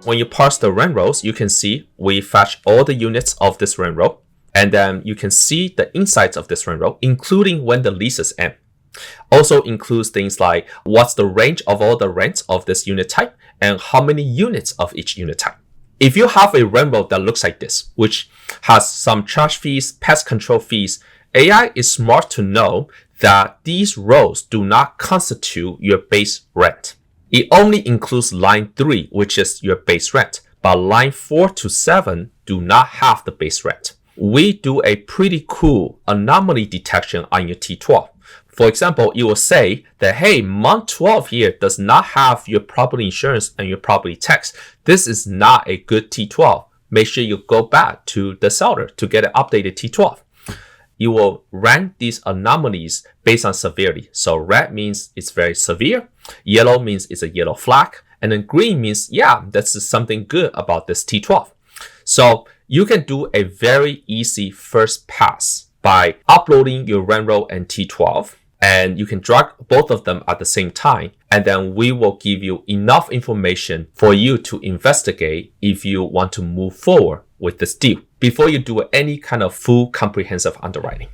When you parse the rent rolls, you can see we fetch all the units of this rent roll, and then you can see the insights of this rent roll, including when the leases end. Also includes things like what's the range of all the rents of this unit type and how many units of each unit type. If you have a rent roll that looks like this, which has some charge fees, pest control fees, AI is smart to know that these rows do not constitute your base rent. It only includes line 3, which is your base rent, but line 4 to 7 do not have the base rent. We do a pretty cool anomaly detection on your T12. For example, it will say that, hey, month 12 here does not have your property insurance and your property tax. This is not a good T12. Make sure you go back to the seller to get an updated T12. You will rank these anomalies based on severity. So red means it's very severe, yellow means it's a yellow flag, and then green means, yeah, that's something good about this T12. So you can do a very easy first pass by uploading your rent roll and T12, and you can drag both of them at the same time, and then we will give you enough information for you to investigate if you want to move forward with this deal before you do any kind of full comprehensive underwriting.